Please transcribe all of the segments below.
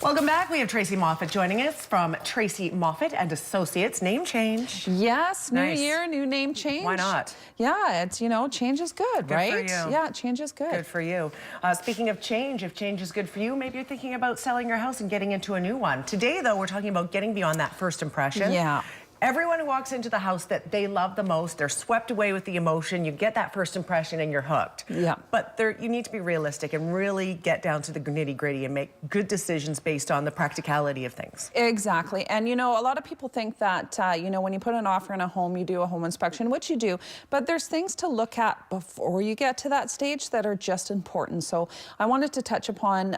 Welcome back. We have Tracy Moffett joining us from Tracy Moffett and Associates. Name change. Yes, new Nice. year, new name change. Why not? Yeah, it's, change is good, right? Good for you. Yeah, change is good. Good for you. Speaking of change, if change is good for you, maybe you're thinking about selling your house and getting into a new one. Today, though, we're talking about getting beyond that first impression. Yeah. Everyone who walks into the house that they love the most, they're swept away with the emotion. You get that first impression and you're hooked. Yeah. But you need to be realistic and really get down to the nitty-gritty and make good decisions based on the practicality of things. Exactly. And, a lot of people think that, when you put an offer in a home, you do a home inspection, which you do. But there's things to look at before you get to that stage that are just important. So I wanted to touch upon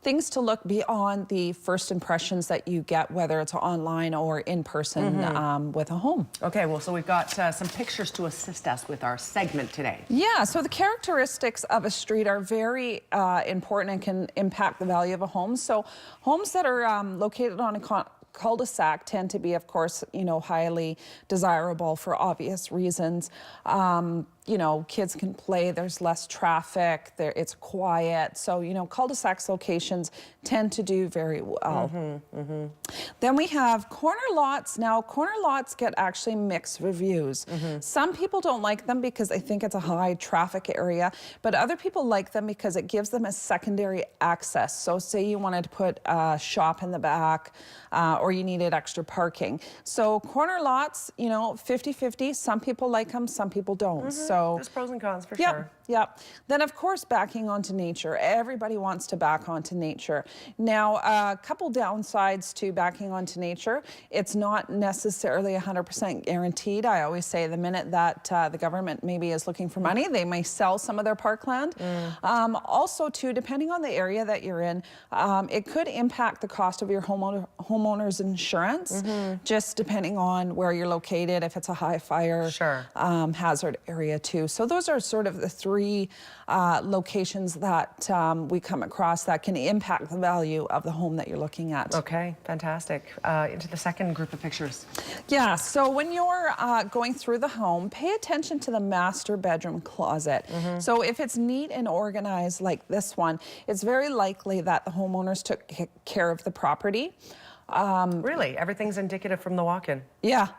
things to look beyond the first impressions that you get, whether it's online or in person. With a home. Okay, well, so we've got some pictures to assist us with our segment today. Yeah, so the characteristics of a street are very important and can impact the value of a home. So homes that are located on a cul-de-sac tend to be, of course, highly desirable for obvious reasons. Kids can play, there's less traffic, it's quiet. So, cul-de-sac locations tend to do very well. Then we have corner lots. Now, corner lots get actually mixed reviews. Some people don't like them because they think it's a high traffic area, but other people like them because it gives them a secondary access. So say you wanted to put a shop in the back or you needed extra parking. So corner lots, 50-50. Some people like them, some people don't. So there's pros and cons for sure. Yep. Then, of course, backing onto nature. Everybody wants to back onto nature. Now, a couple downsides to backing onto nature. It's not necessarily 100% guaranteed. I always say the minute that the government maybe is looking for money, they may sell some of their parkland. Also, too, depending on the area that you're in, it could impact the cost of your homeowner's insurance, just depending on where you're located, if it's a high fire hazard area, too. So those are sort of the three locations that we come across that can impact the value of the home that you're looking at. Okay, fantastic. Into the second group of pictures. Yeah, so when you're going through the home, pay attention to the master bedroom closet. So if it's neat and organized like this one, it's very likely that the homeowners took care of the property. Really? Everything's indicative from the walk-in? Yeah,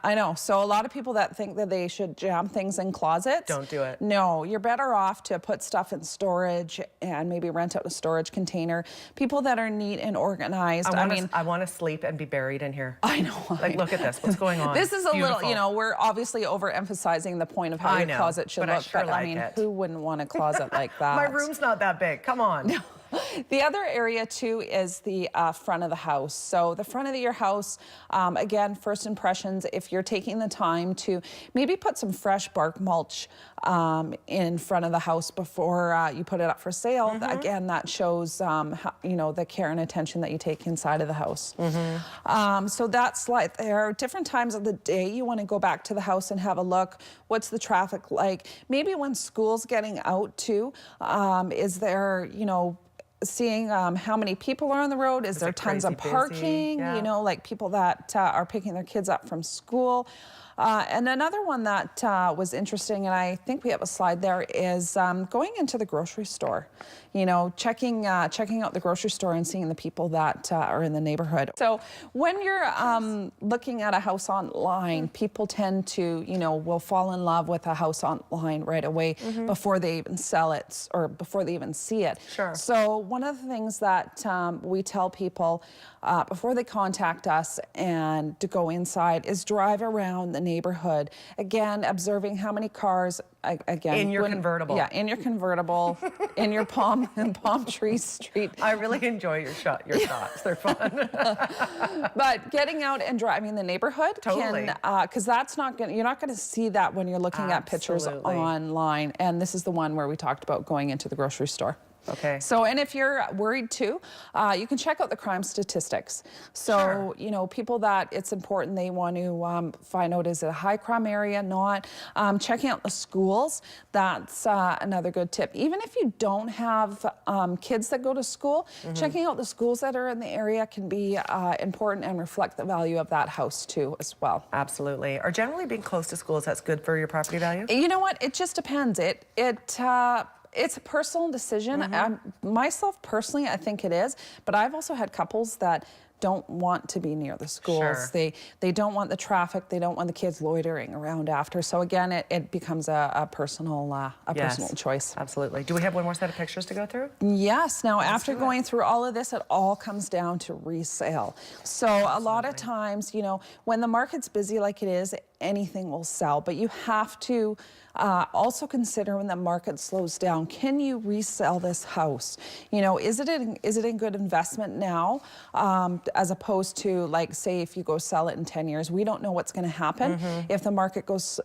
I know. So a lot of people that think that they should jam things in closets. Don't do it. No, you're better off to put stuff in storage and maybe rent out a storage container. People that are neat and organized. I want to sleep and be buried in here. I know. Look at this. What's going on? This is a little, we're obviously overemphasizing the point of how your closet should look. But I mean, who wouldn't want a closet like that? My room's not that big. Come on. No. The other area, too, is the front of the house. So the front of your house, again, first impressions, if you're taking the time to maybe put some fresh bark mulch in front of the house before you put it up for sale, again, that shows, the care and attention that you take inside of the house. So that's like there are different times of the day you want to go back to the house and have a look. What's the traffic like? Maybe when school's getting out, too, is there, seeing how many people are on the road. Is there tons of parking? Like people that are picking their kids up from school. And another one that was interesting, and I think we have a slide there, is going into the grocery store. Checking out the grocery store and seeing the people that are in the neighborhood. So when you're looking at a house online, people tend to, will fall in love with a house online right away before they even sell it or before they even see it. So one of the things that we tell people before they contact us and to go inside is drive around the neighborhood. Again, observing how many cars, in your convertible. Yeah, in your convertible, in your palm tree street. I really enjoy your shots. They're fun. But getting out and driving the neighborhood can, because that's not going. You're not going to see that when you're looking at pictures online. And this is the one where we talked about going into the grocery store. Okay. So, and if you're worried too, you can check out the crime statistics. So, people that it's important, they want to find out, is it a high crime area, not. Checking out the schools, that's another good tip. Even if you don't have kids that go to school, checking out the schools that are in the area can be important and reflect the value of that house too as well. Absolutely. Are generally being close to schools, that's good for your property value? You know what? It just depends. It's a personal decision. Myself personally, I think it is, but I've also had couples that don't want to be near the schools. Sure. They don't want the traffic. They don't want the kids loitering around after. So again, it becomes a personal personal choice. Absolutely. Do we have one more set of pictures to go through? Yes. Now, after going through all of this, it all comes down to resale. So a lot of times, you know, when the market's busy like it is, anything will sell, but you have to also consider when the market slows down, can you resell this house? You know, is it a good investment now, as opposed to, like, say if you go sell it in 10 years, we don't know what's going to happen. If the market goes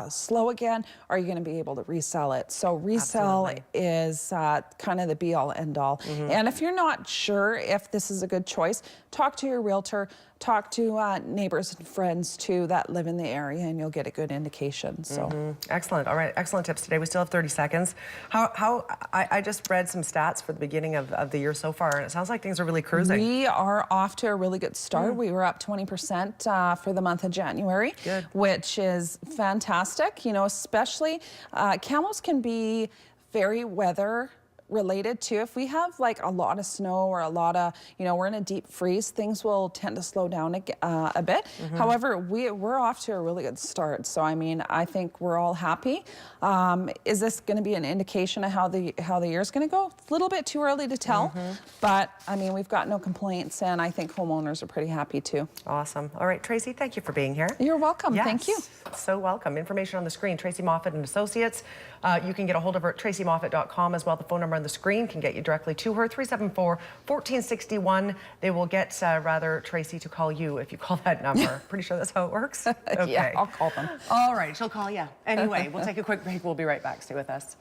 slow again, are you going to be able to resell it? So resell is kind of the be all end all. And if you're not sure if this is a good choice, talk to your realtor, talk to neighbors and friends too that live in the area, and you'll get a good indication. So Excellent. All right, excellent tips today. We still have 30 seconds. I just read some stats for the beginning of the year so far, and it sounds like things are really cruising. we are off to a really good start. We were up 20% for the month of January, which is fantastic. You know, especially camos can be very weather related too. If we have like a lot of snow or a lot of, you know, we're in a deep freeze, things will tend to slow down a bit. However, we're off to a really good start. So I mean, I think we're all happy. Is this going to be an indication of how the year's going to go? A little bit too early to tell, but I mean, we've got no complaints, and I think homeowners are pretty happy too. Awesome. All right, Tracy, thank you for being here. You're welcome. Thank you. So welcome. Information on the screen, Tracy Moffett and Associates. You can get a hold of her at tracymoffett.com as well. The phone number on the screen can get you directly to her, 374-1461. They will get, Tracy to call you if you call that number. Pretty sure that's how it works? Okay. Yeah, I'll call them. All right, she'll call you. Anyway, we'll take a quick break. We'll be right back. Stay with us.